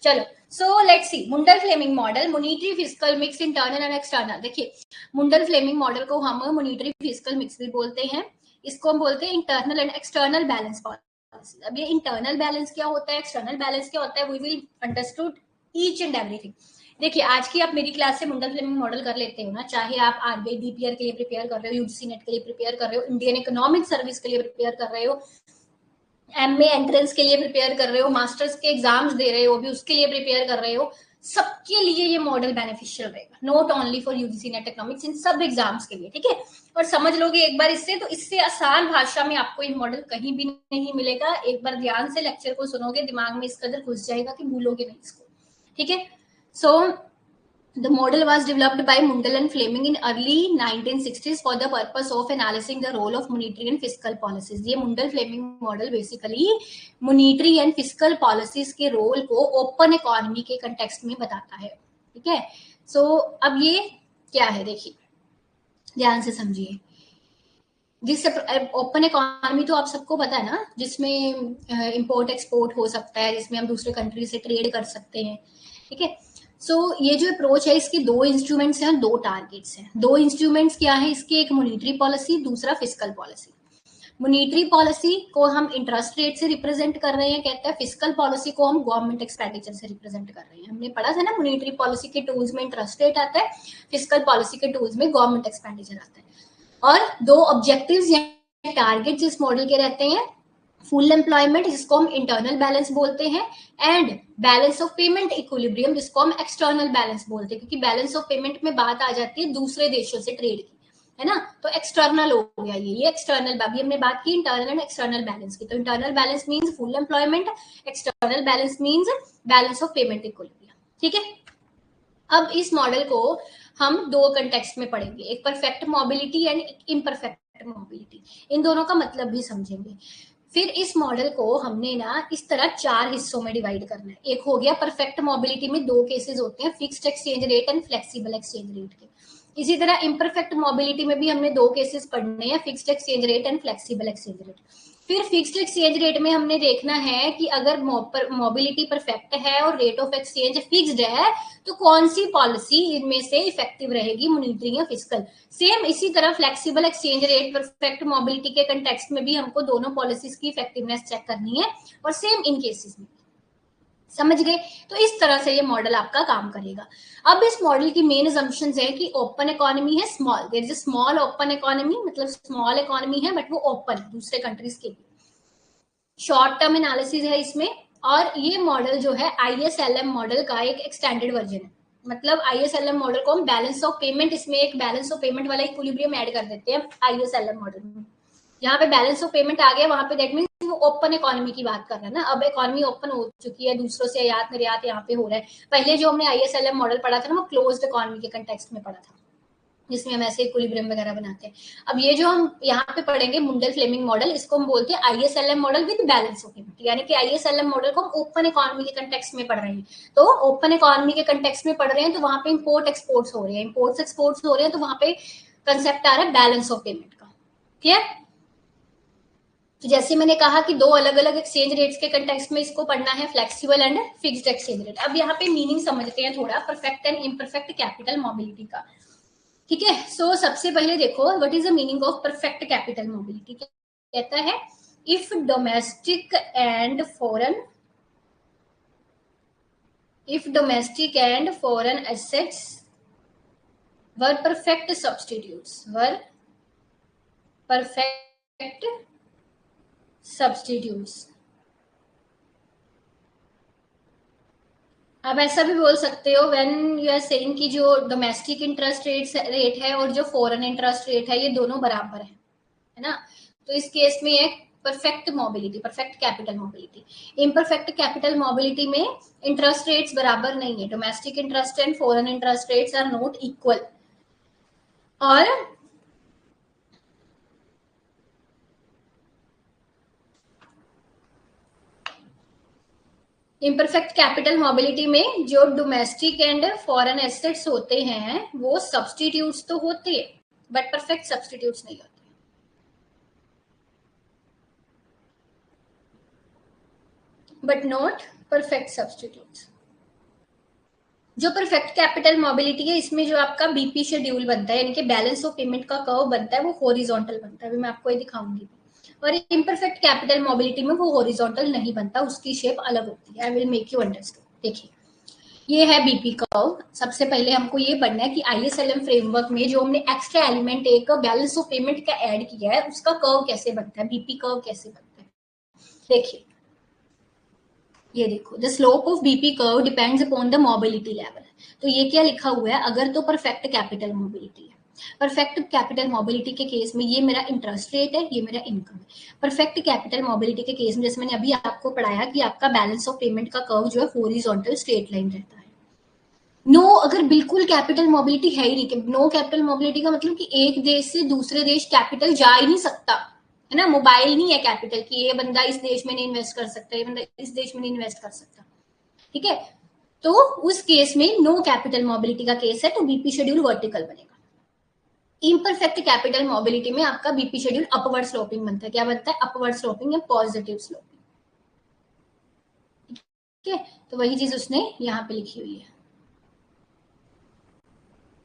चलो, so let's see Mundell Fleming model, monetary fiscal mix internal and external. देखिए Mundell Fleming model को हम monetary fiscal mix भी बोलते हैं, इसको हम बोलते हैं internal and external balance policy. अब ये इंटरनल बैलेंस क्या होता है, एक्सटर्नल बैलेंस क्या होता है, we will understood each and everything. देखिए आज की आप मेरी क्लास से मुंडल फ्लेमिंग मॉडल कर लेते हो ना, चाहे आप आरबीआई डीपीआर के लिए प्रिपेयर कर रहे हो, यूजीसी नेट के लिए प्रिपेयर कर रहे हो, इंडियन इकोनॉमिक सर्विस के लिए प्रिपेयर कर रहे हो, एमए एंट्रेंस के लिए प्रिपेयर कर रहे हो, मास्टर्स के एग्जाम्स दे रहे हो भी उसके लिए प्रिपेयर कर रहे हो, सबके लिए ये मॉडल बेनिफिशियल रहेगा, not only for UGC NET economics, इन सब एग्जाम्स के लिए, ठीक है। और समझ लोगे एक बार इससे, तो इससे आसान भाषा में आपको ये मॉडल कहीं भी नहीं मिलेगा। एक बार ध्यान से लेक्चर को सुनोगे, दिमाग में इस कदर घुस जाएगा कि भूलोगे नहीं इसको, ठीक है। सो the model was developed by Mundal and Fleming in early 1960s for the purpose of analyzing the role of monetary and fiscal policies. ये Mundal Fleming model basically monetary and fiscal policies के role को open economy के context में बताता है, ठीक है। सो अब ये क्या है, देखिए ध्यान से समझिए। जिससे ओपन इकोनॉमी तो आप सबको पता है ना, जिसमें इंपोर्ट एक्सपोर्ट हो सकता है, जिसमें हम दूसरे कंट्री से ट्रेड कर सकते हैं, ठीक है। सो ये जो अप्रोच है, इसके दो इंस्ट्रूमेंट्स हैं, दो टारगेट्स हैं। दो इंस्ट्रूमेंट्स क्या है इसके, एक मॉनिटरी पॉलिसी, दूसरा फिस्कल पॉलिसी। मॉनिटरी पॉलिसी को हम इंटरेस्ट रेट से रिप्रेजेंट कर रहे हैं, कहते हैं फिस्कल पॉलिसी को हम गवर्नमेंट एक्सपेंडिचर से रिप्रेजेंट कर रहे हैं। हमने पढ़ा था ना, मॉनिटरी पॉलिसी के टूल्स में इंटरेस्ट रेट आता है, फिस्कल पॉलिसी के टूल्स में गवर्नमेंट एक्सपेंडिचर आता है। और दो ऑब्जेक्टिव्स या टारगेट्स इस मॉडल के रहते हैं, फुल एम्प्लॉयमेंट जिसको हम इंटरनल बैलेंस बोलते हैं, and balance of payment equilibrium जिसको हम एक्सटर्नल बैलेंस बोलते हैं, क्योंकि बैलेंस ऑफ पेमेंट में बात आ जाती है दूसरे देशों से ट्रेड की, है ना। तो एक्सटर्नल हो गया ये एक्सटर्नल। अभी हमने बात की इंटरनल एंड एक्सटर्नल बैलेंस की, तो internal balance means full employment, external balance means balance of payment equilibrium, ठीक है। अब इस मॉडल को हम दो कंटेक्स्ट में पढ़ेंगे, एक perfect mobility and imperfect mobility, इन दोनों का मतलब भी समझेंगे। फिर इस मॉडल को हमने ना इस तरह चार हिस्सों में डिवाइड करना है। एक हो गया परफेक्ट मोबिलिटी में दो केसेस होते हैं, fixed exchange rate and flexible exchange rate के। इसी तरह इम्परफेक्ट मोबिलिटी में भी हमने दो केसेस पढ़ने हैं, fixed exchange rate and flexible exchange rate. फिर फिक्स्ड एक्सचेंज रेट में हमने देखना है कि अगर मोबिलिटी परफेक्ट है और रेट ऑफ एक्सचेंज फिक्स्ड है, तो कौन सी पॉलिसी इनमें से इफेक्टिव रहेगी, मॉनिटरी या फिस्कल। सेम इसी तरह flexible exchange rate perfect mobility के कंटेक्स्ट में भी हमको दोनों पॉलिसीज की इफेक्टिवनेस चेक करनी है, और सेम इन केसेस में, समझ गए। तो इस तरह से ये मॉडल आपका काम करेगा। अब इस मॉडल की मेन असम्पशंस है कि ओपन इकोनॉमी है, small, there is a small open economy, मतलब स्मॉल इकोनॉमी है बट वो ओपन दूसरे कंट्रीज के लिए। शॉर्ट टर्म एनालिसिस है इसमें, और ये मॉडल जो है आईएसएलएम मॉडल का एक एक्सटेंडेड वर्जन है। मतलब आईएसएलएम मॉडल को हम बैलेंस ऑफ पेमेंट, इसमें एक बैलेंस ऑफ पेमेंट वाला इक्विलिब्रियम ऐड कर देते हैं आईएसएलएम मॉडल में। जहाँ पे बैलेंस ऑफ पेमेंट आ गया, वहां पे दैट मींस वो ओपन इकोनॉमी की बात कर रहा है ना। अब इकोनॉमी ओपन हो चुकी है, दूसरों से आयात निर्यात यहाँ पे हो रहा है। पहले जो हमने आईएसएलएम मॉडल पढ़ा था ना, वो क्लोज्ड इकोनॉमी के कंटेक्स्ट में पढ़ा था, जिसमें हम ऐसे इक्विलिब्रियम वगैरह बनाते हैं। अब ये जो हम यहाँ पे पढ़ेंगे मुंडल फ्लेमिंग मॉडल, इसको हम बोलते हैं ISLM model with balance of payment, यानी कि आईएसएलएम मॉडल को हम ओपन इकोनॉमी के कंटेक्स्ट में पढ़ रहे हैं। तो ओपन इकोनॉमी के कंटेक्स्ट में पढ़ रहे हैं, तो वहां पे इंपोर्ट एक्सपोर्ट्स हो रहे हैं, इंपोर्ट्स एक्सपोर्ट्स हो रहे हैं, तो वहां पे कंसेप्ट आ रहा है बैलेंस ऑफ पेमेंट का, क्लियर। तो जैसे मैंने कहा कि दो अलग अलग एक्सचेंज रेट्स के कंटेक्स्ट में इसको पढ़ना है, flexible and fixed exchange rate. अब यहाँ पे मीनिंग समझते हैं थोड़ा perfect and imperfect capital mobility का, ठीक है। सो सबसे पहले देखो what is the meaning of perfect capital mobility. कहता है if domestic and foreign assets were perfect substitutes. आप ऐसा भी बोल सकते हो व्हेन यू आर सेइंग कि जो डोमेस्टिक इंटरेस्ट रेट है और जो फॉरेन इंटरेस्ट रेट है, ये दोनों बराबर है ना। तो इस केस में एक perfect mobility, perfect capital mobility. Imperfect capital mobility में इंटरेस्ट रेट्स बराबर नहीं है, domestic interest and foreign interest rates are not equal. और इम्परफेक्ट कैपिटल मोबिलिटी में जो डोमेस्टिक एंड फॉरेन एसेट्स होते हैं वो सब्सटीट्यूट्स तो होते हैं, बट परफेक्ट सब्सटीट्यूट्स नहीं होते, but not perfect substitutes. जो परफेक्ट कैपिटल मोबिलिटी है, इसमें जो आपका बीपी शेड्यूल बनता है, यानी कि बैलेंस ऑफ पेमेंट का कर्व बनता है, वो हॉरिजॉन्टल बनता है। अभी मैं आपको ये दिखाऊंगी। और इम्परफेक्ट कैपिटल मोबिलिटी में वो हॉरिजॉन्टल नहीं बनता, उसकी शेप अलग होती है। I will make you understand. देखिए, ये है बीपी कर्व। सबसे पहले हमको ये बनना है कि आईएसएलएम फ्रेमवर्क में जो हमने एक्स्ट्रा एलिमेंट एक बैलेंस ऑफ पेमेंट का ऐड किया है, उसका कर्व कैसे बनता है, बीपी कर्व कैसे बनता है। देखिए, ये देखो, the slope of BP curve depends upon the mobility level. तो ये क्या लिखा हुआ है, अगर तो परफेक्ट कैपिटल मोबिलिटी है, परफेक्ट कैपिटल मोबिलिटी के केस में ये मेरा इंटरेस्ट रेट है, ये मेरा इनकम है। परफेक्ट कैपिटल मोबिलिटी के केस में जैसे मैंने अभी आपको पढ़ाया कि आपका बैलेंस ऑफ पेमेंट का कर्व जो है हॉरिजॉन्टल स्ट्रेट लाइन रहता है। नो, अगर बिल्कुल कैपिटल मोबिलिटी है ही नहीं, नो कैपिटल मोबिलिटी का मतलब कि एक देश से दूसरे देश कैपिटल जा ही नहीं सकता, है ना। मोबाइल नहीं है कैपिटल कि ये बंदा इस देश में नहीं इन्वेस्ट कर सकता, ये बंदा इस देश में नहीं इन्वेस्ट कर सकता, ठीक है। तो उस केस में नो कैपिटल मोबिलिटी का केस है, तो बीपी शेड्यूल वर्टिकल बनेगा। इम्परफेक्ट कैपिटल मोबिलिटी में आपका बीपी शेड्यूल अपवर्ड स्लोपिंग बनता है। क्या बनता है, अपवर्ड स्लोपिंग या पॉजिटिव स्लोपिंग, ठीक है। तो वही चीज उसने यहाँ पे लिखी हुई है।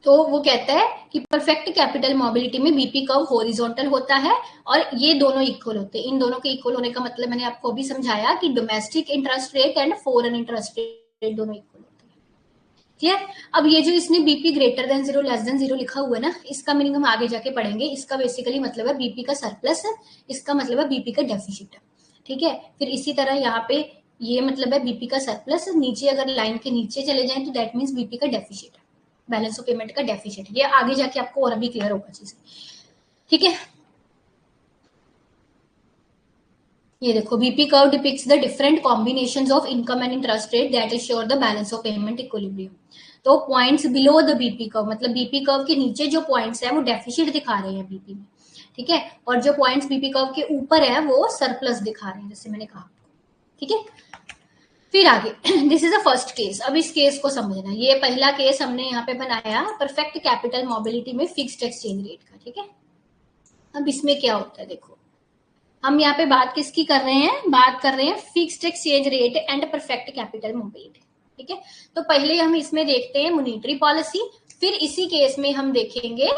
तो वो कहता है कि परफेक्ट कैपिटल मोबिलिटी में बीपी कर्व हॉरिजॉन्टल होता है और ये दोनों इक्वल होते हैं। इन दोनों के इक्वल होने का मतलब मैंने आपको अभी समझाया कि domestic interest rate and foreign interest rate दोनों इक्वल होते हैं, क्लियर। अब ये जो इसने BP greater than zero less than zero लिखा हुआ है ना, इसका मीनिंग हम आगे जाके पढ़ेंगे। इसका बेसिकली मतलब है बीपी का सरप्लस है, इसका मतलब है बीपी का डेफिसिट है, ठीक है। फिर इसी तरह यहाँ पे ये मतलब है बीपी का सरप्लस, नीचे अगर लाइन के नीचे चले जाए तो दैट मीन्स बीपी का डेफिसिट है, बैलेंस ऑफ पेमेंट का डेफिसिट। ये आगे जाके आपको और भी क्लियर होगा चीजें, ठीक है। ये देखो, BP curve depicts the different combinations of income and interest rate that assure the balance of payment equilibrium. तो points below the BP curve, मतलब बीपी कर्व के नीचे जो पॉइंट्स है वो डेफिसिट दिखा रहे हैं बीपी में, ठीक है। और जो पॉइंट्स बीपी कर्व के ऊपर है वो सरप्लस दिखा रहे हैं, जैसे मैंने कहा, ठीक है। फिर आगे, this is a first case. अब इस केस को समझना, ये पहला केस हमने यहाँ पे बनाया परफेक्ट कैपिटल मोबिलिटी में फिक्स्ड एक्सचेंज रेट का, ठीक है। अब इसमें क्या होता है, देखो, हम यहाँ पे बात किसकी कर रहे हैं, बात कर रहे हैं fixed exchange rate and perfect capital mobility, ठीक है। तो पहले हम इसमें देखते हैं मॉनेटरी पॉलिसी, फिर इसी केस में हम देखेंगे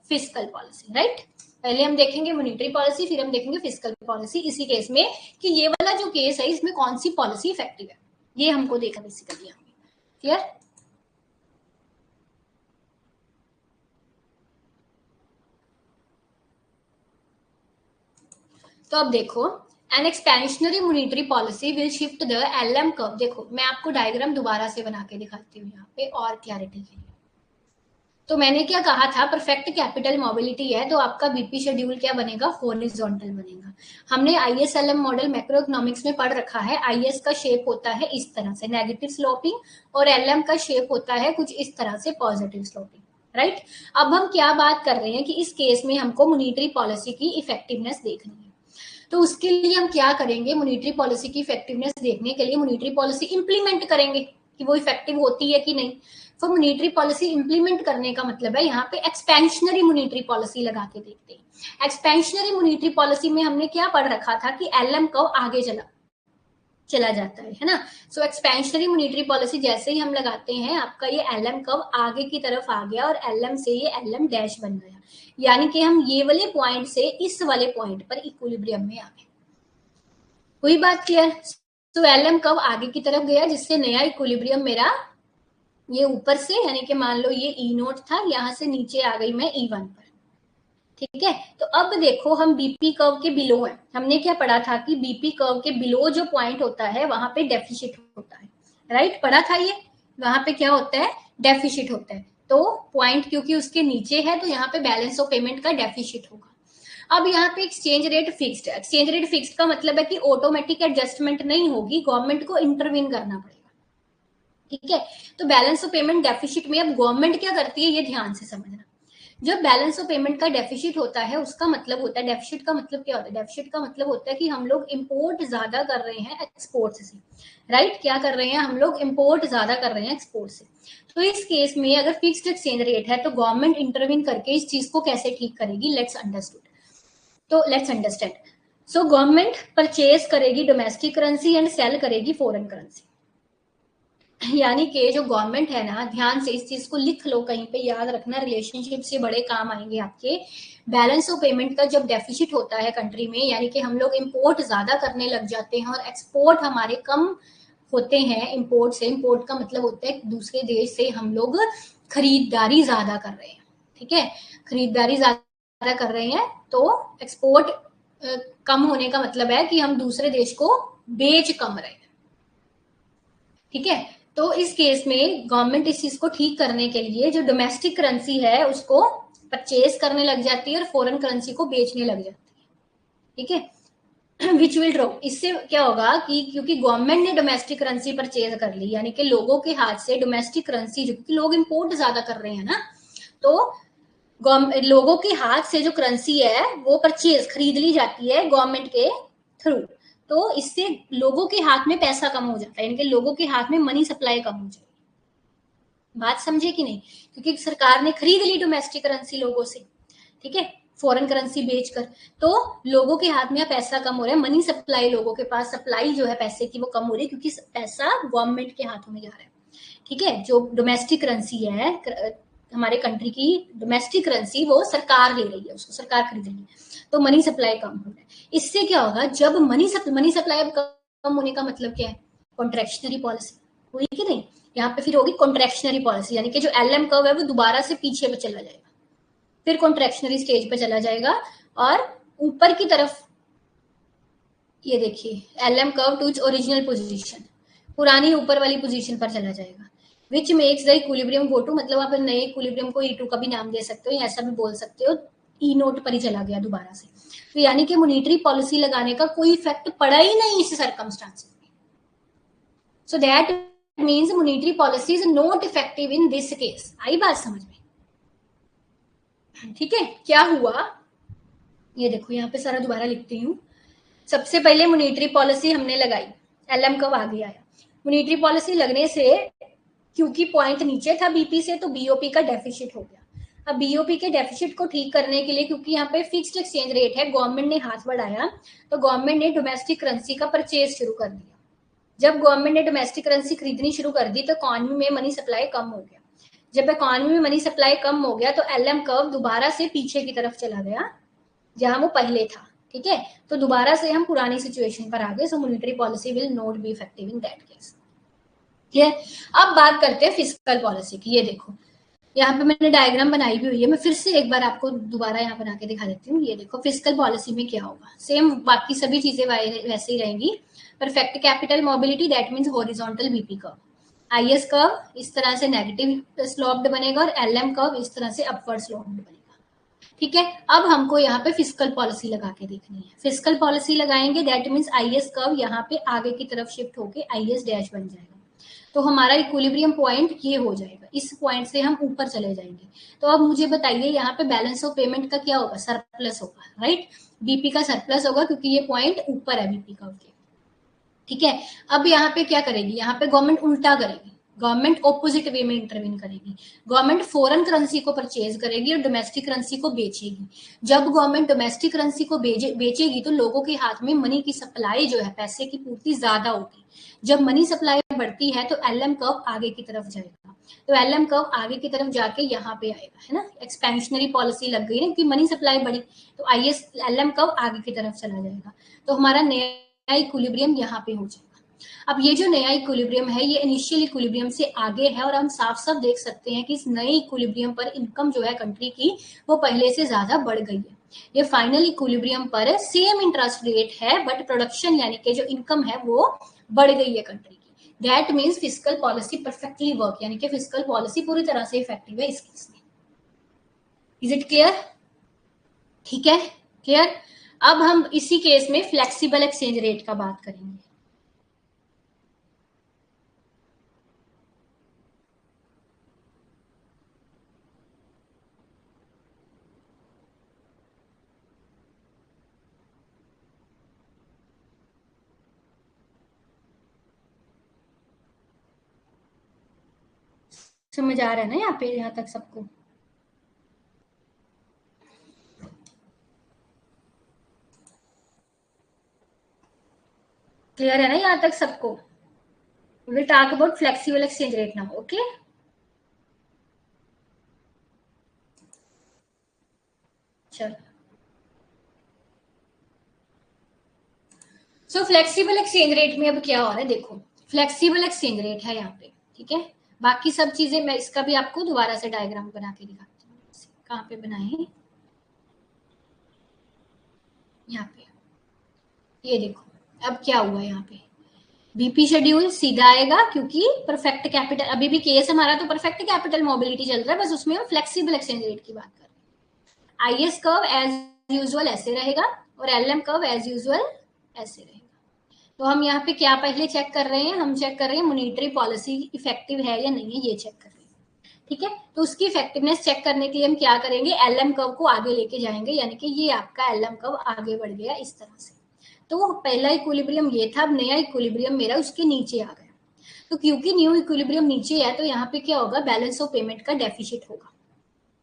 फिस्कल पॉलिसी, राइट। पहले हम देखेंगे मॉनेटरी पॉलिसी, फिर हम देखेंगे फिस्कल पॉलिसी इसी केस में, कि ये वाला जो केस है इसमें कौन सी पॉलिसी इफेक्टिव है, ये हमको देखा बेसिकली यहाँ पे, क्लियर। तो अब देखो, an expansionary monetary policy will shift the LM curve. देखो, मैं आपको डायग्राम दोबारा से बना के दिखाती हूँ यहाँ पे और क्लैरिटी के लिए। तो मैंने क्या कहा था, परफेक्ट कैपिटल मोबिलिटी है तो आपका बीपी शेड्यूल क्या बनेगा, हॉरिजॉन्टल बनेगा। हमने आईएसएलएम मॉडल मैक्रो इकोनॉमिक्स में पढ़ रखा है। आईएस का शेप होता है इस तरह से नेगेटिव स्लोपिंग, और एलएम का शेप होता है कुछ इस तरह से पॉजिटिव स्लोपिंग, राइट। अब हम क्या बात कर रहे हैं कि इस केस में हमको मॉनेटरी पॉलिसी की इफेक्टिवनेस देखनी है। तो उसके लिए हम क्या करेंगे, मॉनेटरी पॉलिसी की इफेक्टिवनेस देखने के लिए मॉनेटरी पॉलिसी इंप्लीमेंट करेंगे कि वो इफेक्टिव होती है कि नहीं। तो मॉनेटरी पॉलिसी इंप्लीमेंट करने का मतलब है यहाँ पे एक्सपेंशनरी मॉनेटरी पॉलिसी लगा के देखते हैं। एक्सपेंशनरी मॉनेटरी पॉलिसी में हमने क्या पढ़ रखा था कि एलएम कर्व आगे चला जाता है ना। सो एक्सपेंशनरी मॉनेटरी पॉलिसी जैसे ही हम लगाते हैं, आपका ये एलएम कर्व आगे की तरफ आ गया और एलएम से ये एलएम डैश बन गया, यानी कि हम ये वाले पॉइंट से इस वाले पॉइंट पर इक्विलिब्रियम में आ गए। कोई बात क्लियर। तो एलएम कर्व आगे की तरफ गया, जिससे नया इक्विलिब्रियम मेरा ये ऊपर से, यानी कि मान लो ये ई नोट था, यहां से नीचे आ गई मैं E1 पर, ठीक है। तो अब देखो, हम बीपी कर्व के बिलो है। हमने क्या पढ़ा था कि बीपी कर्व के बिलो जो पॉइंट होता है वहां पे डेफिसिट होता है, राइट, पढ़ा था ये। वहां पे क्या होता है, डेफिसिट होता है। तो पॉइंट क्योंकि उसके नीचे है तो यहाँ पे बैलेंस ऑफ पेमेंट का डेफिसिट होगा। अब यहाँ पे एक्सचेंज रेट फिक्स्ड है। एक्सचेंज रेट फिक्स्ड का मतलब है कि ऑटोमेटिक एडजस्टमेंट नहीं होगी, गवर्नमेंट को इंटरवीन करना पड़ेगा, ठीक है। तो बैलेंस ऑफ पेमेंट डेफिसिट में अब गवर्नमेंट क्या करती है, ये ध्यान से समझना। जब बैलेंस ऑफ पेमेंट का डेफिसिट होता है, उसका मतलब होता है, डेफिसिट का मतलब क्या होता है, डेफिसिट का मतलब होता है कि हम लोग इंपोर्ट ज्यादा कर रहे हैं एक्सपोर्ट से, राइट। क्या कर रहे हैं, हम लोग इंपोर्ट ज्यादा कर रहे हैं एक्सपोर्ट से। तो इस केस में अगर फिक्स्ड एक्सचेंज रेट है तो गवर्नमेंट इंटरवीन करके इस चीज को कैसे ठीक करेगी, let's understand. So government purchase करेगी डोमेस्टिक करेंसी एंड सेल करेगी फॉरेन करेंसी। यानी कि जो गवर्नमेंट है ना, ध्यान से इस चीज को लिख लो, कहीं पे याद रखना, रिलेशनशिप से बड़े काम आएंगे आपके। बैलेंस ऑफ पेमेंट का जब डेफिसिट होता है कंट्री में, यानी कि हम लोग इंपोर्ट ज्यादा करने लग जाते हैं और एक्सपोर्ट हमारे कम होते हैं इंपोर्ट से। इंपोर्ट का मतलब होता है दूसरे देश से हम लोग खरीदारी ज्यादा कर रहे हैं, ठीक है, खरीदारी ज्यादा कर रहे हैं, तो एक्सपोर्ट कम होने का मतलब है कि हम दूसरे देश को बेच कम रहे हैं, ठीक है। तो इस केस में गवर्नमेंट इस चीज को ठीक करने के लिए जो डोमेस्टिक करेंसी है उसको परचेज करने लग जाती है और फॉरेन करेंसी को बेचने लग जाती है, ठीक है। विच विल ड्रॉप, इससे क्या होगा कि क्योंकि गवर्नमेंट ने डोमेस्टिक करेंसी परचेज कर ली, यानी कि लोगों के हाथ से डोमेस्टिक करेंसी, जो क्योंकि लोग इंपोर्ट ज्यादा कर रहे हैं ना, तो लोगों के हाथ से जो करेंसी है वो परचेज खरीद ली जाती है गवर्नमेंट के थ्रू। तो इससे लोगों के हाथ में पैसा कम हो जाता है, यानी कि लोगों के हाथ में मनी सप्लाई कम हो जाएगी। बात समझे कि नहीं, क्योंकि सरकार ने खरीद ली डोमेस्टिक करेंसी लोगों से, ठीक है, फॉरेन करेंसी बेचकर, तो लोगों के हाथ में पैसा कम हो रहा है, मनी सप्लाई, लोगों के पास सप्लाई जो है पैसे की वो कम हो रही है, क्योंकि पैसा गवर्नमेंट के हाथों में जा रहा है, ठीक है। जो डोमेस्टिक करेंसी है हमारे कंट्री की, डोमेस्टिक करेंसी वो सरकार ले रही है, उसको सरकार खरीद रही है, तो मनी सप्लाई कम हो रहा है। इससे क्या होगा, जब मनी सप्लाई कम होने का मतलब क्या है, कॉन्ट्रेक्शनरी पॉलिसी हुई कि नहीं, यहाँ पे फिर होगी कॉन्ट्रेक्शनरी पॉलिसी, यानी कि जो एलएम कर्व है वो दोबारा से पीछे पे चला जाएगा, फिर कॉन्ट्रेक्शनरी स्टेज पे चला जाएगा, और ऊपर की तरफ ये देखिए LM curve to its original position, पुरानी ऊपर वाली पोजीशन पर चला जाएगा, which makes the equilibrium go to, मतलब आप नए इक्विलिब्रियम को E2 का भी नाम दे सकते हो, या ऐसा भी बोल सकते हो, ई नोट पर ही चला गया दोबारा से। तो यानी कि मॉनेटरी पॉलिसी लगाने का कोई इफेक्ट पड़ा ही नहीं इस सर्कमस्टांसेस में, so that means monetary policy is not effective in this case. आई बात समझ में, ठीक है। क्या हुआ, ये देखो यहाँ पे सारा दोबारा लिखती हूँ। सबसे पहले मॉनेटरी पॉलिसी हमने लगाई, एलएम कब आगे आया, मॉनेटरी पॉलिसी लगने से क्योंकि पॉइंट नीचे था बीपी से, तो बीओपी का डेफिसिट हो गया। अब बीओपी के डेफिसिट को ठीक करने के लिए, क्योंकि यहाँ पे फिक्स्ड एक्सचेंज रेट है, गवर्नमेंट ने हाथ बढ़ाया, तो गवर्नमेंट ने डोमेस्टिक करेंसी का परचेज शुरू कर दिया। जब गवर्नमेंट ने डोमेस्टिक करेंसी खरीदनी शुरू कर दी तो इकोनॉमी में मनी सप्लाई कम हो गया। जब इकोनॉमी में मनी सप्लाई कम हो गया तो एलएम कर्व दोबारा से पीछे की तरफ चला गया जहां वो पहले था, ठीक है। तो दोबारा से हम पुरानी सिचुएशन पर आ गए, so monetary policy will not be effective in that case, ठीक है। अब बात करते हैं फिस्कल पॉलिसी की। ये देखो यहाँ पे मैंने डायग्राम बनाई भी हुई है, मैं फिर से एक बार आपको दोबारा यहाँ बना के दिखा देती हूँ। ये देखो फिस्कल पॉलिसी में क्या होगा, सेम बाकी सभी चीजें वैसे ही रहेंगी। Perfect capital mobility, that means horizontal BP curve, IS curve इस तरह से नेगेटिव स्लोप्ड बनेगा, और एलएम कर्व इस तरह से अपवर्ड स्लोप्ड बनेगा, ठीक है। अब हमको यहाँ पे फिस्कल पॉलिसी लगा के देखनी है। फिस्कल पॉलिसी लगाएंगे, दैट मीन्स आईएस कर्व यहाँ पे आगे की तरफ शिफ्ट होके आईएस डैश बन जाएगा, तो हमारा इक्विलिब्रियम पॉइंट ये हो जाएगा, इस पॉइंट से हम ऊपर चले जाएंगे। तो अब मुझे बताइए यहाँ पे बैलेंस ऑफ पेमेंट का क्या होगा, सरप्लस होगा, राइट, बीपी का सरप्लस होगा, क्योंकि ये पॉइंट ऊपर है बीपी कर्व के, ठीक है। अब यहाँ पे क्या करेगी, यहाँ पे गवर्नमेंट उल्टा करेगी, गवर्नमेंट ऑपोजिट वे में इंटरवीन करेगी, गवर्नमेंट फॉरेन करेंसी को परचेज करेगी और डोमेस्टिक करेंसी को बेचेगी। जब गवर्नमेंट डोमेस्टिक करेंसी को बेचेगी तो लोगों के हाथ में मनी की सप्लाई जो है, पैसे की पूर्ति ज्यादा होगी। जब मनी सप्लाई बढ़ती है तो एलएम कर्व आगे की तरफ जाएगा, तो एलएम कर्व आगे की तरफ जाके यहाँ पे आएगा, है ना, एक्सपेंशनरी पॉलिसी लग गई ना कि मनी सप्लाई बढ़ी, तो आईएस एलएम कर्व आगे की तरफ चला जाएगा, तो हमारा नया इक्विलिब्रियम यहाँ पे हो जाएगा। अब ये जो नया इक्विलिब्रियम है ये इनिशियल इक्विलिब्रियम से आगे है, और हम साफ साफ देख सकते हैं कि इस नए इक्विलिब्रियम पर इनकम जो है कंट्री की वो पहले से ज्यादा बढ़ गई है। ये फाइनल इक्विलिब्रियम पर सेम इंटरेस्ट रेट है, बट प्रोडक्शन यानी कि जो इनकम है वो बढ़ गई है कंट्री की। That means fiscal policy perfectly work, यानी कि फिस्कल पॉलिसी पूरी तरह से इफेक्टिव है इस केस में। इज इट क्लियर, ठीक है, क्लियर। अब हम इसी केस में फ्लेक्सिबल एक्सचेंज रेट का बात करेंगे। समझ आ रहा है ना यहाँ पे, यहाँ तक सबको क्लियर है ना यहाँ तक सबको। We will talk about flexible exchange rate now. Okay. चलो, सो फ्लेक्सिबल एक्सचेंज रेट में अब क्या हो रहा है, देखो फ्लेक्सिबल एक्सचेंज रेट है यहाँ पे, ठीक है। बाकी सब चीजें मैं इसका भी आपको दोबारा से डायग्राम बना के दिखाती हूँ। कहाँ पे बनाए, यहाँ पे, ये देखो अब क्या हुआ यहाँ पे, बीपी शेड्यूल सीधा आएगा क्योंकि परफेक्ट कैपिटल, अभी भी केस हमारा तो परफेक्ट कैपिटल मोबिलिटी चल रहा है, बस उसमें हम फ्लेक्सिबल एक्सचेंज रेट की बात कर रहे हैं। आईएस कर्व एज यूजुअल ऐसे रहेगा और एलएम कर्व एज यूजुअल ऐसे रहेगा। तो हम यहाँ पे क्या पहले चेक कर रहे हैं, हम चेक कर रहे हैं मॉनेटरी पॉलिसी इफेक्टिव है या नहीं है, ये चेक कर रहे हैं, ठीक है। तो उसकी इफेक्टिवनेस चेक करने के लिए हम क्या करेंगे, एलएम कर्व को आगे लेके जाएंगे, यानी कि ये आपका एलएम कर्व आगे बढ़ गया इस तरह से। तो पहला इक्विलिब्रियम ये था, अब नया इक्विलिब्रियम मेरा उसके नीचे आ गया। तो क्योंकि न्यू इक्विलिब्रियम नीचे है तो यहाँ पे क्या होगा, बैलेंस ऑफ पेमेंट का डेफिसिट होगा।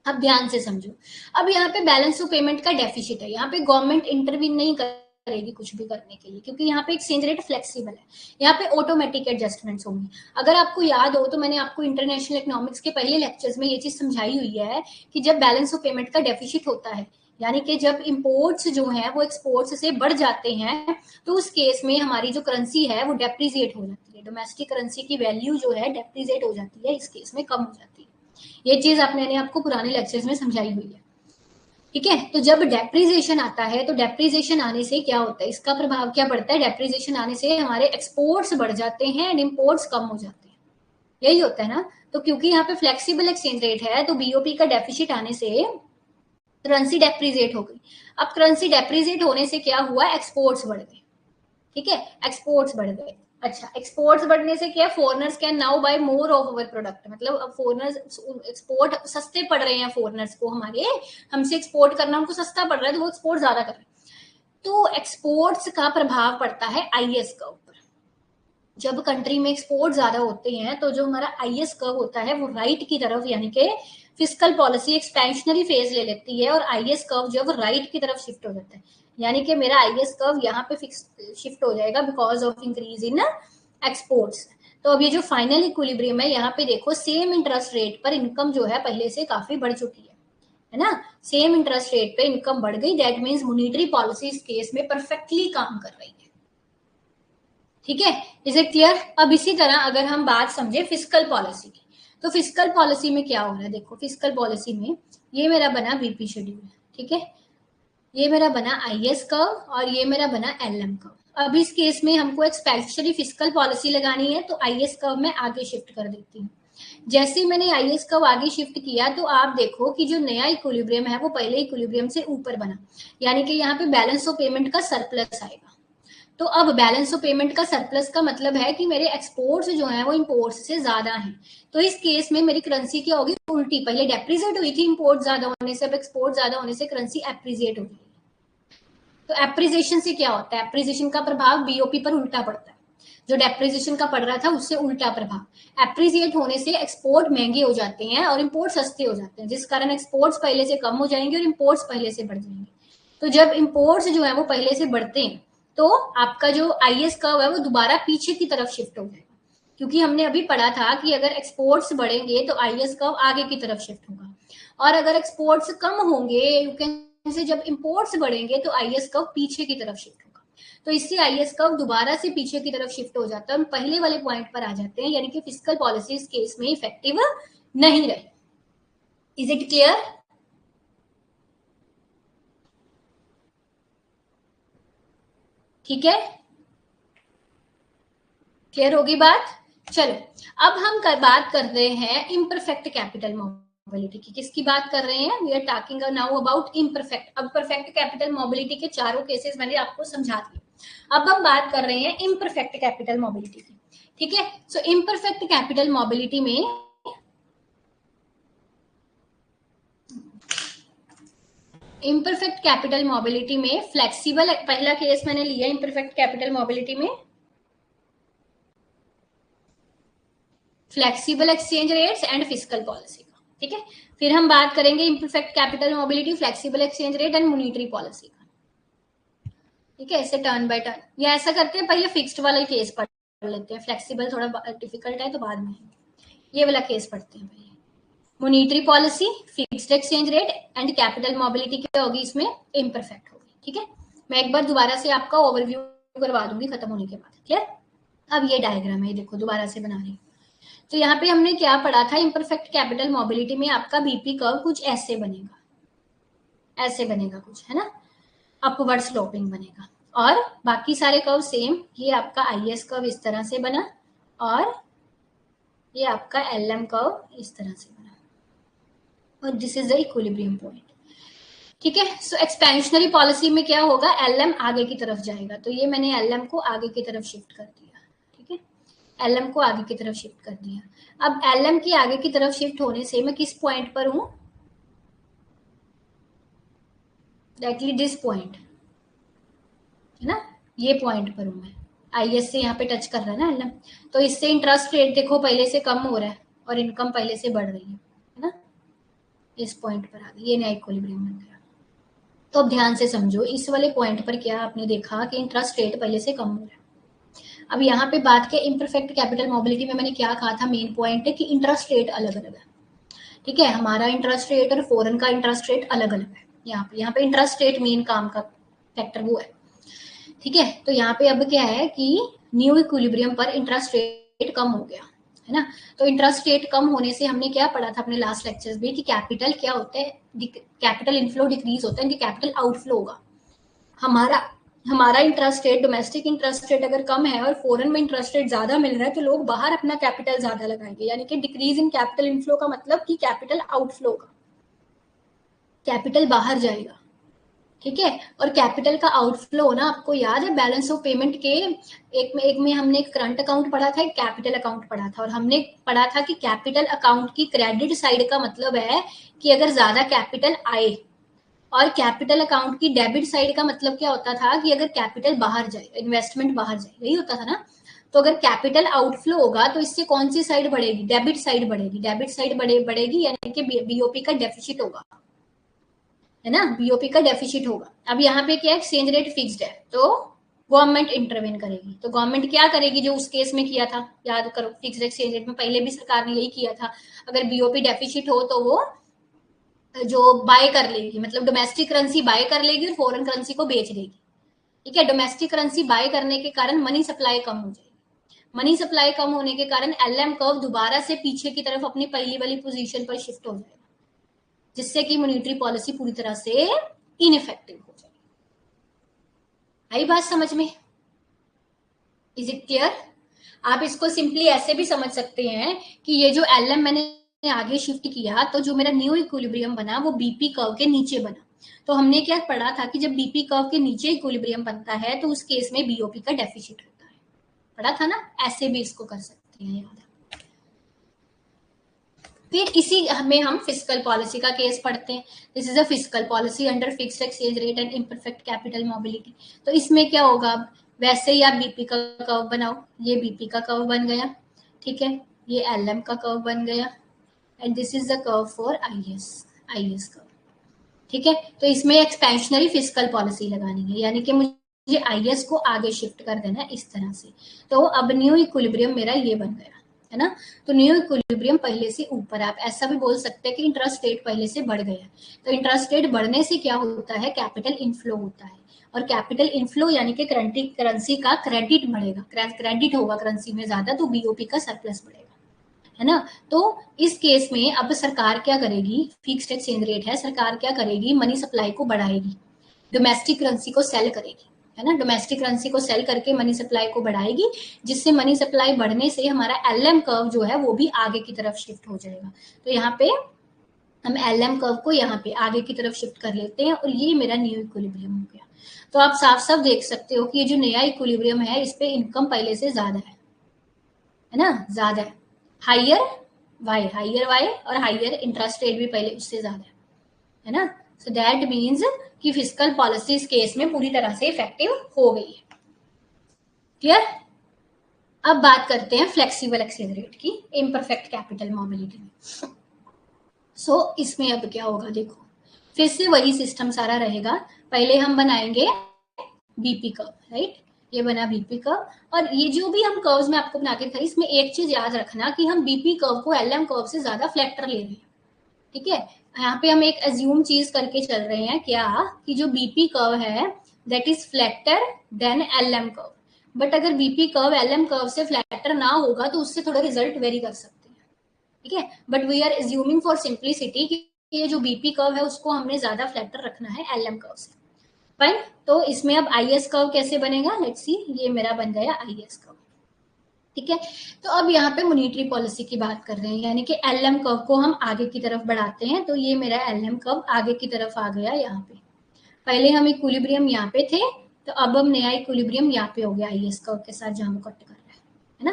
अब ध्यान से समझो, अब यहाँ पे बैलेंस ऑफ पेमेंट का डेफिसिट है, यहाँ पे गवर्नमेंट इंटरवीन नहीं करेगी कुछ भी करने के लिए, क्योंकि यहाँ पे एक्सचेंज रेट फ्लेक्सिबल है, यहाँ पे ऑटोमेटिक एडजस्टमेंट्स होंगी। अगर आपको याद हो तो मैंने आपको इंटरनेशनल इकोनॉमिक्स के पहले लेक्चर्स में ये चीज समझाई हुई है कि जब बैलेंस ऑफ पेमेंट का डेफिसिट होता है, यानी कि जब इंपोर्ट्स जो है वो एक्सपोर्ट्स से बढ़ जाते हैं, तो उस केस में हमारी जो करेंसी है वो डेप्रिसिएट हो जाती है, डोमेस्टिक करेंसी की वैल्यू जो है डेप्रिसिएट हो जाती है, इस केस में कम हो जाती है। ये चीज मैंने आपको पुराने लेक्चर्स में समझाई हुई है, ठीक है। तो जब डेप्रिसिएशन आता है तो डेप्रिसिएशन आने से क्या होता है, इसका प्रभाव क्या पड़ता है, डेप्रिसिएशन आने से हमारे एक्सपोर्ट्स बढ़ जाते हैं एंड इंपोर्ट्स कम हो जाते हैं, यही होता है ना। तो क्योंकि यहाँ पे फ्लेक्सिबल एक्सचेंज रेट है तो बीओपी का डेफिसिट आने से करेंसी डेप्रिसिएट हो गई। अब करेंसी डेप्रिसिएट होने से क्या हुआ, एक्सपोर्ट्स बढ़ गए, ठीक है, एक्सपोर्ट्स बढ़ गए। अच्छा, एक्सपोर्ट्स बढ़ने से क्या, foreigners can now buy more of our product, मतलब अब फॉरेनर्स एक्सपोर्ट सस्ते पड़ रहे हैं, फॉरेनर्स को हमारे हमसे एक्सपोर्ट करना उनको सस्ता पड़ रहा है तो वो एक्सपोर्ट ज्यादा कर रहे हैं। तो एक्सपोर्ट्स का प्रभाव पड़ता है आईएस कर्व पर। जब कंट्री में एक्सपोर्ट ज्यादा होते हैं तो जो हमारा आईएस कर्व होता है वो राइट की तरफ, यानी कि फिस्कल पॉलिसी एक्सपेंशनरी फेज ले लेती है और आईएस कर्व जो है वो राइट की तरफ शिफ्ट हो जाता है, यानी कि मेरा आईएस कर्व यहाँ पे फिक्स शिफ्ट हो जाएगा because of increase in exports. तो अब ये जो फाइनल इक्विलिब्रियम है, यहाँ पे देखो सेम इंटरेस्ट रेट पर इनकम जो है पहले से काफी बढ़ चुकी है ना, सेम इंटरेस्ट रेट पे इनकम बढ़ गई, दैट मीन्स मॉनेटरी पॉलिसी इस केस में परफेक्टली काम कर रही है, ठीक है। Is it clear. अब इसी तरह अगर हम बात समझे फिस्कल पॉलिसी की, तो फिस्कल पॉलिसी में क्या हो रहा है, देखो फिस्कल पॉलिसी में ये मेरा बना बीपी शेड्यूल, ठीक है, ये मेरा बना आईएस कर्व और ये मेरा बना एलएम कर्व। अब इस केस में हमको एक स्पेशली फिस्कल पॉलिसी लगानी है तो आईएस कर्व में आगे शिफ्ट कर देती हूँ। जैसे मैंने आईएस कर्व आगे शिफ्ट किया तो आप देखो कि जो नया इक्विलिब्रियम है वो पहले इक्विलिब्रियम से ऊपर बना, यानी कि यहाँ पे बैलेंस ऑफ पेमेंट का सरप्लस आएगा। तो अब बैलेंस ऑफ पेमेंट का सरप्लस का मतलब है कि मेरे एक्सपोर्ट्स जो है वो इंपोर्ट्स से ज्यादा हैं। तो इस केस में मेरी करेंसी क्या होगी, उल्टी, पहले डेप्रिसिएट हुई थी इंपोर्ट ज्यादा होने से, अब एक्सपोर्ट ज्यादा होने से करेंसी एप्रिसिएट हो गई। तो एप्रिसिएशन से क्या होता है, एप्रिसिएशन का प्रभाव बीओपी पर उल्टा पड़ता है, जो डेप्रिसिएशन का पड़ रहा था उससे उल्टा प्रभाव। एप्रिसिएट होने से एक्सपोर्ट महंगे हो जाते हैं और इंपोर्ट सस्ते हो जाते हैं, जिस कारण एक्सपोर्ट्स पहले से कम हो जाएंगे और इंपोर्ट्स पहले से बढ़ जाएंगे। तो जब इंपोर्ट्स जो है वो पहले से बढ़ते हैं तो आपका जो आईएस कर्व है वो दोबारा पीछे की तरफ शिफ्ट हो जाएगा, क्योंकि हमने अभी पढ़ा था कि अगर एक्सपोर्ट्स बढ़ेंगे तो आईएस कर्व आगे की तरफ शिफ्ट होगा, और अगर एक्सपोर्ट्स कम होंगे, यू कैन से जब इंपोर्ट्स बढ़ेंगे तो आईएस कर्व पीछे की तरफ शिफ्ट होगा। तो इससे आईएस कर्व दोबारा से पीछे की तरफ शिफ्ट हो जाता है, हम पहले वाले पॉइंट पर आ जाते हैं, यानी कि फिस्कल पॉलिसी इस केस में इफेक्टिव नहीं रही। Is it clear. ठीक है, क्लियर होगी बात। चलो अब हम बात कर रहे हैं इम्परफेक्ट कैपिटल मोबिलिटी की। किसकी बात कर रहे हैं, we are talking now about imperfect. अब परफेक्ट कैपिटल मोबिलिटी के चारों केसेस मैंने आपको समझा दिए, अब हम बात कर रहे हैं इम्परफेक्ट कैपिटल मोबिलिटी की, ठीक है। सो इम्परफेक्ट कैपिटल मोबिलिटी में इम्परफेक्ट कैपिटल मोबिलिटी में फ्लेक्सिबल, पहला केस मैंने लिया इम्परफेक्ट कैपिटल मोबिलिटी में flexible exchange rates and fiscal policy का, ठीक है। फिर हम बात करेंगे imperfect capital mobility, flexible exchange rate and monetary policy का, ठीक है, ऐसे टर्न बाय टर्न। या ऐसा करते हैं पहले फिक्स्ड वाला केस पर लेते हैं, फ्लेक्सिबल थोड़ा डिफिकल्ट है तो बाद में ये वाला केस पढ़ते हैं भाई। Monetary policy, fixed exchange rate and capital mobility क्या होगी इसमें, इम्परफेक्ट होगी। ठीक है, मैं एक बार दोबारा से आपका ओवरव्यू करवा दूंगी खत्म होने के बाद। क्लियर? अब ये डायग्राम है, देखो दोबारा से बना रही हूँ। तो यहाँ पे हमने क्या पढ़ा था, इम्परफेक्ट कैपिटल मोबिलिटी में आपका बीपी कर्व कुछ ऐसे बनेगा, ऐसे बनेगा कुछ, है ना, अपवर्ड स्लोपिंग बनेगा। और बाकी सारे कर्व सेम, ये आपका आईएस कर्व इस तरह से बना और ये आपका एलएम कर्व इस तरह से बना, और this is the equilibrium point. ठीक है, सो एक्सपेंशनरी पॉलिसी में क्या होगा, एलएम आगे की तरफ जाएगा, तो ये मैंने एलएम को आगे की तरफ शिफ्ट कर दिया। ठीक है, एलएम को आगे की तरफ शिफ्ट कर दिया। अब एलएम की आगे की तरफ शिफ्ट होने से मैं किस पॉइंट पर हूं, एक्चुअली दिस पॉइंट, है ना, ये पॉइंट पर हूं मैं, आईएस से यहाँ पे टच कर रहा है ना एलएम, तो इससे इंटरेस्ट रेट देखो पहले से कम हो रहा है और इनकम पहले से बढ़ रही है ना, इस पॉइंट पर आ गई, ये नया इक्विलिब्रियम बन गया। तो अब ध्यान से समझो, इस वाले पॉइंट पर क्या आपने देखा कि इंटरेस्ट रेट पहले से कम हो रहा है। अब यहाँ पे बात के इम्परफेक्ट कैपिटल मोबिलिटी में मैंने क्या कहा था, मेन पॉइंट है कि इंटरेस्ट रेट अलग अलग है। ठीक है, हमारा इंटरेस्ट रेट और फॉरेन का इंटरेस्ट रेट अलग अलग है। यहाँ पे इंटरेस्ट रेट मेन काम का फैक्टर वो है। ठीक है, तो यहाँ पे अब क्या है कि न्यू इक्विलिब्रियम पर इंटरेस्ट रेट कम हो गया, है ना। तो इंटरेस्ट रेट कम होने से हमने क्या पढ़ा था अपने लास्ट लेक्चर्स में कि कैपिटल क्या होता है, कैपिटल इनफ्लो डिक्रीज होता है, कैपिटल आउटफ्लो होगा। हमारा interest rate, domestic interest rate अगर कम है और फॉरेन में इंटरेस्ट रेट ज्यादा मिल रहा है, तो लोग बाहर अपना कैपिटल ज्यादा लगाएंगे, यानी कि डिक्रीज इन कैपिटल इनफ्लो का मतलब कि कैपिटल आउटफ्लो का, कैपिटल बाहर जाएगा। ठीक है, और कैपिटल का आउटफ्लो होना आपको याद है, बैलेंस ऑफ पेमेंट के एक में हमने करंट अकाउंट पढ़ा था, एक कैपिटल अकाउंट पढ़ा था, और हमने पढ़ा था कि कैपिटल अकाउंट की क्रेडिट साइड का मतलब है कि अगर ज्यादा कैपिटल आए, और कैपिटल अकाउंट की डेबिट साइड का मतलब क्या होता था कि अगर कैपिटल बाहर जाए, इन्वेस्टमेंट बाहर जाए, यही होता था ना। तो अगर कैपिटल आउटफ्लो होगा तो इससे कौन सी साइड बढ़ेगी, डेबिट साइड बढ़ेगी, डेबिट साइड बढ़ेगी, यानी कि बीओपी का डेफिसिट होगा, है ना, बीओपी का डेफिसिट होगा। अब यहाँ पे क्या है, एक्सचेंज रेट फिक्स्ड है, तो गवर्नमेंट इंटरवेन करेगी। तो गवर्नमेंट क्या करेगी, जो उस केस में किया था, याद करो, फिक्स्ड एक्सचेंज रेट में पहले भी सरकार ने यही किया था, अगर बीओपी डेफिसिट हो तो वो जो बाय कर लेगी, मतलब डोमेस्टिक करेंसी बाय कर लेगी और फॉरेन करेंसी को बेच देगी। ठीक है, डोमेस्टिक करेंसी बाय करने के कारण मनी सप्लाई कम हो जाएगी, मनी सप्लाई कम होने के कारण एलएम कर्व दोबारा से पीछे की तरफ अपनी पहली वाली पोजीशन पर शिफ्ट हो जाएगा, जिससे कि मॉनेटरी पॉलिसी पूरी तरह से इनइफेक्टिव हो जाएगी। आई बात समझ में? Is it clear? आप इसको सिंपली ऐसे भी समझ सकते हैं कि ये जो एलएम मैंने आगे शिफ्ट किया, तो जो मेरा न्यू इक्विलिब्रियम बना वो बीपी कर्व के नीचे बना। तो हमने क्या पढ़ा था कि जब बीपी कर्व के नीचे इक्विलिब्रियम बनता है तो उस केस में बीओपी का डेफिसिट होता है, पढ़ा था ना, ऐसे भी इसको कर सकते हैं, याद है। फिर इसी में हम फिस्कल पॉलिसी का केस पढ़ते हैं। This is a fiscal policy under fixed exchange rate and imperfect capital mobility. तो इसमें क्या होगा, वैसे ही आप बीपी का कर्व बनाओ, ये बीपी का कर्व बन गया, ठीक है, ये एलएम का कर्व बन गया, and this is the curve for IS curve. ठीक है, तो इसमें एक्सपेंशनरी फिस्कल पॉलिसी लगानी है, यानी कि मुझे आईएस को आगे शिफ्ट कर देना है इस तरह से। तो अब न्यू इक्विलिब्रियम मेरा ये बन गया, है ना। तो न्यू इक्विलिब्रियम पहले से ऊपर, आप ऐसा भी बोल सकते हैं कि इंटरेस्ट रेट पहले से बढ़ गया। तो इंटरेस्ट रेट बढ़ने से क्या होता है, कैपिटल इनफ्लो होता है, और कैपिटल इनफ्लो यानी कि करेंसी का क्रेडिट बढ़ेगा, क्रेडिट होगा करेंसी में ज्यादा, तो बीओपी का सरप्लस बढ़ेगा, है ना। तो इस केस में अब सरकार क्या करेगी, फिक्स्ड एक्सचेंज रेट है, सरकार क्या करेगी, मनी सप्लाई को बढ़ाएगी, डोमेस्टिक करेंसी को सेल करेगी, है ना, डोमेस्टिक करेंसी को सेल करके मनी सप्लाई को बढ़ाएगी, जिससे मनी सप्लाई बढ़ने से हमारा एलएम कर्व जो है वो भी आगे की तरफ शिफ्ट हो जाएगा। तो यहाँ पे हम एलएम कर्व को यहाँ पे आगे की तरफ शिफ्ट कर लेते हैं, और ये मेरा न्यू इक्विलिब्रियम हो गया। तो आप साफ साफ देख सकते हो कि ये जो नया इक्विलिब्रियम है, इस पे इनकम पहले से ज्यादा है ना, ज्यादा है, हाइयर वाई और हाइयर इंटरेस्ट रेट भी पहले उससे ज्यादा है ना। सो दैट मीन्स कि फिस्कल पॉलिसी इस केस में पूरी तरह से इफेक्टिव हो गई है। क्लियर? अब बात करते हैं फ्लेक्सिबल एक्सचेंज रेट की इम्परफेक्ट कैपिटल मोबिलिटी में। सो इसमें अब क्या होगा, देखो फिर से वही सिस्टम सारा रहेगा। पहले हम बनाएंगे बीपी कर्व, राइट, ये बना बीपी कर्व। और ये जो भी हम कर्व्स में आपको बना के दिखाई, इसमें एक चीज याद रखना कि हम बीपी कर्व को एलएम कर्व से ज्यादा फ्लैक्टर ले रहे हैं, ठीक है। यहाँ पे हम एक अज्यूम चीज करके चल रहे हैं क्या, कि जो बीपी कर्व है that is flatter than LM curve. But अगर बीपी कर्व एलएम कर्व से फ्लैक्टर ना होगा तो उससे थोड़ा रिजल्ट वेरी कर सकते हैं, ठीक है। But we are assuming for simplicity कि ये जो बीपी कर्व है उसको हमने ज्यादा फ्लैक्टर रखना है एलएम कर्व से, फाइन। तो इसमें अब आईएस कर्व कैसे बनेगा, लेट्स सी। ये मेरा बन गया आईएस कर्व, ठीक है। तो अब यहाँ पे मॉनिटरी पॉलिसी की बात कर रहे हैं, यानी कि एलएम कर्व को हम आगे की तरफ बढ़ाते हैं। तो ये मेरा एलएम कर्व आगे की तरफ आ गया यहाँ पे। पहले हम इक्विलिब्रियम यहाँ पे थे, तो अब हम नया इक्विलिब्रियम यहाँ पे हो गया आईएस कर्व के साथ जहां कट कर रहा है ना।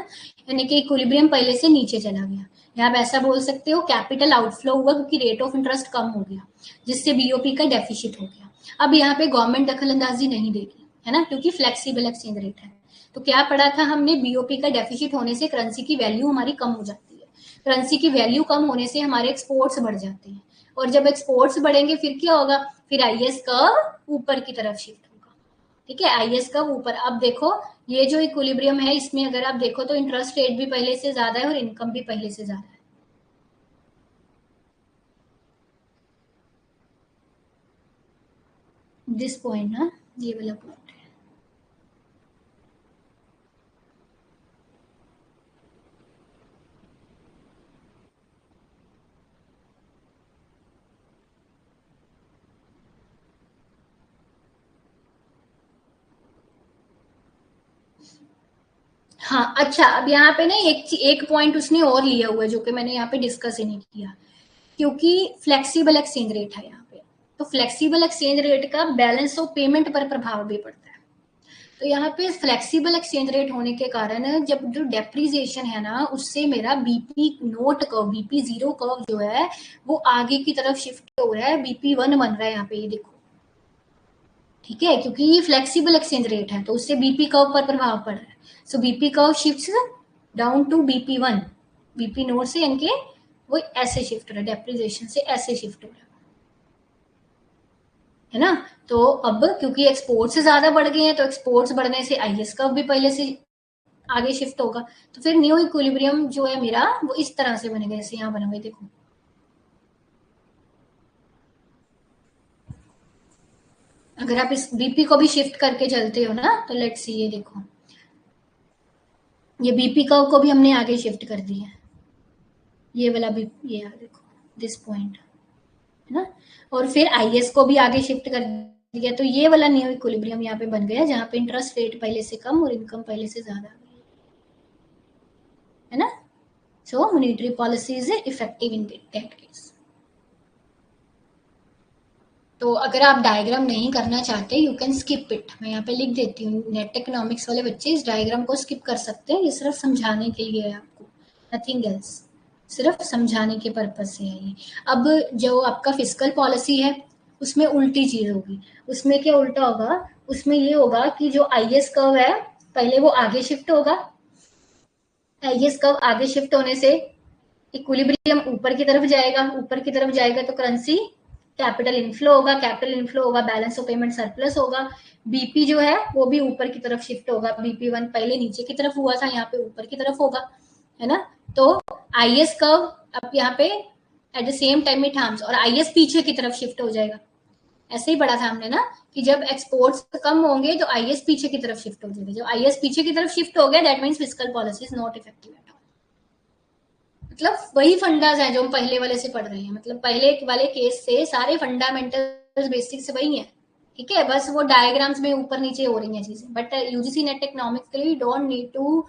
यानी कि इक्विलिब्रियम पहले से नीचे चला गया। यहाँ आप ऐसा बोल सकते हो कैपिटल आउटफ्लो हुआ क्योंकि रेट ऑफ इंटरेस्ट कम हो गया, जिससे बीओपी का डेफिसिट हो गया। अब यहाँ पे गवर्नमेंट दखल अंदाजी नहीं देगी, है ना, क्योंकि फ्लेक्सिबल एक्सचेंज रेट है। तो क्या पढ़ा था हमने, बीओपी का डेफिसिट होने से करेंसी की वैल्यू हमारी कम हो जाती है। करेंसी की वैल्यू कम होने से हमारे एक्सपोर्ट्स बढ़ जाते हैं, और जब एक्सपोर्ट्स बढ़ेंगे फिर क्या होगा, फिर आईएस कर्व ऊपर की तरफ शिफ्ट होगा, ठीक है। आईएस कर्व ऊपर। अब देखो ये जो इक्विलिब्रियम है इसमें अगर आप देखो तो इंटरेस्ट रेट भी पहले से ज्यादा है और इनकम भी पहले से ज्यादा है। दिस पॉइंट ना, ये वाला पॉइंट है। हाँ अच्छा, अब यहाँ पे ना एक पॉइंट उसने और लिया हुआ है जो कि मैंने यहाँ पे डिस्कस ही नहीं किया, क्योंकि फ्लेक्सिबल एक्सचेंज रेट है यहाँ पे। तो फ्लेक्सिबल एक्सचेंज रेट का बैलेंस ऑफ पेमेंट पर प्रभाव भी पड़ता है। तो यहाँ पे फ्लेक्सिबल एक्सचेंज रेट होने के कारण जब जो डेप्रिसिएशन है ना, उससे मेरा BP note curve, BP zero curve जो है वो आगे की तरफ शिफ्ट हो रहा है, बीपी वन बन रहा है यहाँ पे, ये देखो, ठीक है। क्योंकि ये फ्लेक्सिबल एक्सचेंज रेट है तो उससे बीपी कर्व पर प्रभाव पड़ रहा है। So BP curve shift down to BP one, BP naught से इनके वो ऐसे शिफ्ट हो रहा है, डेप्रिसिएशन से ऐसे शिफ्ट हो रहा है ना। तो अब क्योंकि एक्सपोर्ट से ज्यादा बढ़ गए हैं तो एक्सपोर्ट्स बढ़ने से आईएस कर्व भी पहले से आगे शिफ्ट होगा। तो फिर न्यू इक्विलिब्रियम जो है मेरा वो इस तरह से बनेगा, जैसे यहाँ बना हुआ है देखो। अगर आप इस बीपी को भी शिफ्ट करके चलते हो ना तो लेट्स सी, ये देखो, ये बीपी कर्व को भी हमने आगे शिफ्ट कर दिया, ये वाला भी, ये देखो दिस पॉइंट, है ना। और फिर आईएस को भी आगे शिफ्ट कर दिया, तो ये वाला न्यू इक्विलिब्रियम यहाँ पे बन गया जहाँ पे इंटरेस्ट रेट पहले से कम और इनकम पहले से ज्यादा, है ना। So monetary policy is effective in that case. तो अगर आप डायग्राम नहीं करना चाहते यू कैन स्किप इट, मैं यहाँ पे लिख देती हूँ, नेट इकोनॉमिक्स वाले बच्चे इस डायग्राम को स्किप कर सकते हैं, ये सिर्फ समझाने के लिए है आपको, नथिंग एल्स, सिर्फ समझाने के पर्पज से है ये। अब जो आपका फिजिकल पॉलिसी है उसमें उल्टी चीज होगी। उसमें क्या उल्टा होगा, उसमें ये होगा कि जो आईएस कर्व है पहले वो आगे शिफ्ट होगा, आईएस कर्व आगे शिफ्ट होने से इक्विलिब्रियम ऊपर की तरफ जाएगा, ऊपर की तरफ जाएगा तो करेंसी कैपिटल इनफ्लो होगा, कैपिटल इनफ्लो होगा, बैलेंस ऑफ पेमेंट सरप्लस होगा, बीपी जो है वो भी ऊपर की तरफ शिफ्ट होगा, बीपी वन पहले नीचे की तरफ हुआ था यहाँ पे ऊपर की तरफ होगा, है ना। तो आईएस कर्व अब यहाँ पे at the same time it harms, और आईएस पीछे की तरफ शिफ्ट हो जाएगा। ऐसे ही पढ़ा था हमने ना कि जब एक्सपोर्ट्स कम होंगे तो आईएस पीछे की तरफ शिफ्ट हो जाएगा, जब आईएस पीछे की तरफ शिफ्ट हो गया that means physical policy is not effective at all. मतलब वही फंडाज है जो हम पहले वाले से पढ़ रहे हैं, मतलब पहले वाले केस से सारे फंडामेंटल बेसिक्स वही है, ठीक है। बस वो डायग्राम्स में ऊपर नीचे हो रही हैं चीजें, बट यूजीसी नेट इकोनॉमिक्स के लिए डोंट नीड टू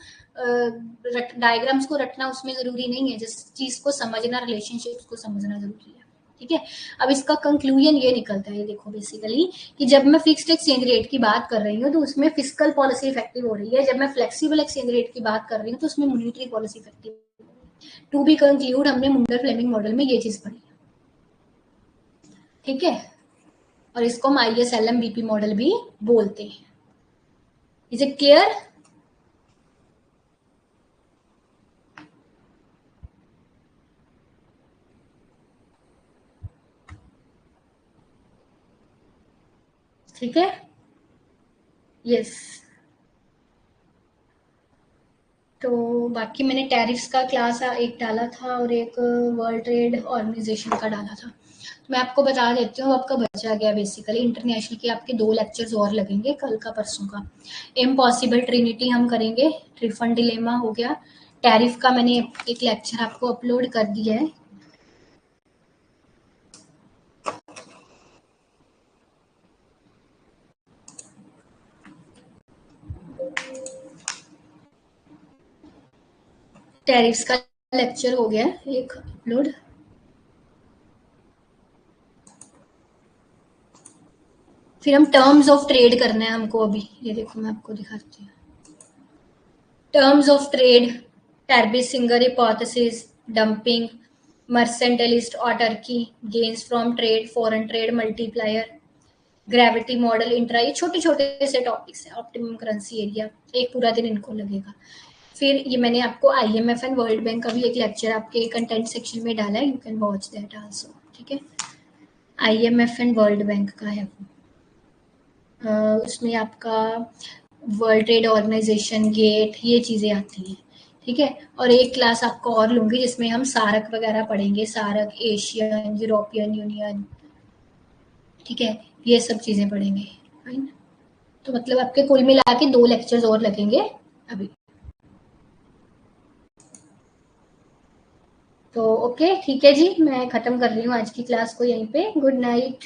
डायग्राम्स को रटना उसमें जरूरी नहीं है, जिस चीज को समझना, रिलेशनशिप को समझना जरूरी है, ठीक है। अब इसका कंक्लूजन ये निकलता है, देखो बेसिकली कि जब मैं फिक्स्ड एक्सचेंज रेट की बात कर रही हूँ तो उसमें फिजिकल पॉलिसी इफेक्टिव हो रही है, जब मैं फ्लेक्सिबल एक्सचेंज रेट की बात कर रही हूँ तो उसमें monetary policy effective. To be concluded हमने मुंडर फ्लेमिंग मॉडल में ये चीज पढ़ी, ठीक है। और इसको हम ISLM BP मॉडल भी बोलते हैं। Is it clear? ठीक है, यस। तो बाकी मैंने टैरिफ्स का क्लास एक डाला था और एक वर्ल्ड ट्रेड ऑर्गेनाइजेशन का डाला था। तो मैं आपको बता देती हूँ आपका बचा गया बेसिकली इंटरनेशनल के आपके 2 लेक्चर्स और लगेंगे कल का परसों का। इम्पॉसिबल ट्रिनिटी हम करेंगे, रिफंड डिलेमा हो गया, टैरिफ का मैंने एक लेक्चर आपको अपलोड कर दिया है। टैरिफ्स का लेक्चर हो गया एक अपलोड। फिर हम टर्म्स ऑफ ट्रेड करना है हमको अभी, ये देखो मैं आपको दिखाती हूँ। Terms of trade, tariff Singer hypothesis, dumping, mercantilist autarky, gains from trade, foreign trade multiplier, gravity model, intra, ये छोटे छोटे से टॉपिक्स हैं। ऑप्टिमम करेंसी एरिया, एक पूरा दिन इनको लगेगा। फिर ये मैंने आपको IMF एंड वर्ल्ड बैंक का भी एक लेक्चर आपके कंटेंट सेक्शन में डाला है, you can watch that also. ठीक है, IMF एंड वर्ल्ड बैंक का है वो। उसमें आपका वर्ल्ड ट्रेड ऑर्गेनाइजेशन, गेट, ये चीज़ें आती हैं। ठीक है, और एक क्लास आपको और लूंगी जिसमें हम सारक वगैरह पढ़ेंगे, सारक, एशियन, यूरोपियन यूनियन। ठीक है, ये सब चीज़ें पढ़ेंगे। फाइन, तो मतलब आपके कुल मिला के 2 लेक्चर्स और लगेंगे अभी। तो ओके, ठीक है जी, मैं खत्म कर रही हूँ आज की क्लास को यहीं पे। Good night.